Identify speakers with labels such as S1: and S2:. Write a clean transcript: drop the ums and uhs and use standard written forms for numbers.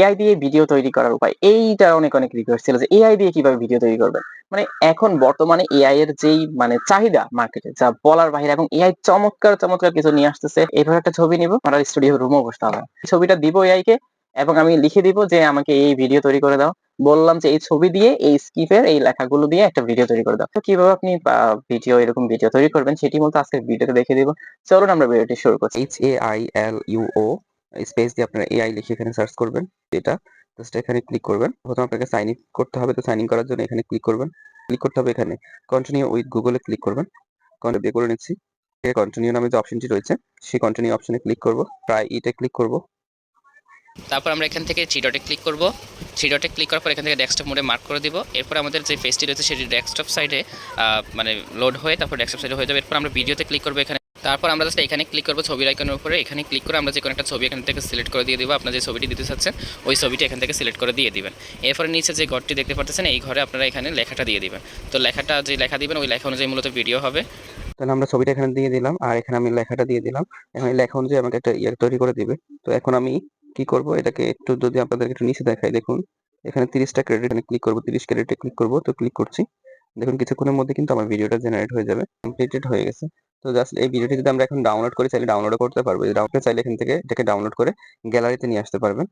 S1: AI দিয়ে video তৈরি করার উপায়। এইটা অনেক রিকোয়েস্ট ছিল যে এআই দিয়ে কিভাবে ভিডিও তৈরি করবেন। মানে এখন বর্তমানে এআই এর যেই মানে চাহিদা মার্কেটে যা বলার বাহিরে, এবং এআই চমৎকার কিছু নিয়ে আসতেছে। এভাবে একটা ছবি নিব, আমার স্টুডিও রুমেও বসতে হবে না। ছবিটা দিব এআই কে এবং আমি লিখে দিব যে আমাকে এই ভিডিও তৈরি করে দাও। বললাম যে এই ছবি দিয়ে এই স্কিপের এই লেখাগুলো দিয়ে একটা ভিডিও তৈরি করে দাও। তো কিভাবে আপনি এরকম ভিডিও তৈরি করবেন সেটি মূলত আজকের ভিডিওতে দেখিয়ে দিব। চলুন আমরা ভিডিওটি শুরু করছি।
S2: HAILUO স্পেস দিয়ে আপনারা এআই লিখে এখানে সার্চ করবেন। এটা জাস্ট এখানে ক্লিক করবেন। প্রথমে আপনাকে সাইন ইন করতে হবে, তো সাইন ইন করার জন্য এখানে ক্লিক করবেন। ক্লিক করতে হবে এখানে continue with Google A click করবেন। কন্টিনিউ দিয়ে করে নিচ্ছি। কন্টিনিউ নামে যে অপশনটি রয়েছে সেই কন্টিনিউ অপশনে ক্লিক করব। ট্রাই ইট এ ক্লিক করব।
S3: তারপর আমরা এখান থেকে থ্রি ডটে ক্লিক করব। থ্রি ডটে ক্লিক করার পর এখান থেকে ডেস্কটপ মোডে মার্ক করে দিব। এরপর আমাদের যে পেজটি রয়েছে সেটি ডেস্কটপ সাইডে মানে লোড হয়ে তারপর ডেস্কটপ সাইডে হয়ে যাবে। এরপর আমরা ভিডিওতে ক্লিক করবো এখানে। তারপর আমরা জাস্ট এখানে ক্লিক করবো ছবির আইকনের উপরে। এখানে ক্লিক করে আমরা যে কোনো একটা ছবি এখান থেকে সিলেক্ট করে দিয়ে দিব। আপনার যে ছবিটি দিতে চাচ্ছেন ওই ছবিটি এখান থেকে সিলেক্ট করে দিয়ে দিবেন। এরপরে নিচে যে ঘরটি দেখতে পাচ্ছেন এই ঘরে আপনারা এখানে লেখাটা দিয়ে দিবেন। তো লেখাটা যে লেখা দিবেন ওই লেখা অনুযায়ী মূলত ভিডিও হবে।
S2: তাহলে আমরা ছবিটা এখানে দিয়ে দিলাম আর এখানে আমি লেখাটা দিয়ে দিলাম। এখন এই লেখা অনুযায়ী আমাকে একটা তৈরি করে দিবে। তো এখন আমি কি করব, এটাকে একটু যদি আপনাদেরকে একটু নিচে দেখাই, দেখুন এখানে 30টা ক্রেডিট, এখানে ক্লিক করব, 30 ক্রেডিটে ক্লিক করব। তো ক্লিক করছি, দেখুন কিছুক্ষণের মধ্যে কিন্তু আমার ভিডিওটা জেনারেট হয়ে যাবে, কমপ্লিটেড হয়ে গেছে। তো জাস্ট এই ভিডিওটি যদি আমরা এখন ডাউনলোড করি, চাইলে ডাউনলোডও করতে পারবো। ডাউনলোড চাইলে এখান থেকে এটাকে ডাউনলোড করে গ্যালারিতে নিয়ে আসতে পারবেন।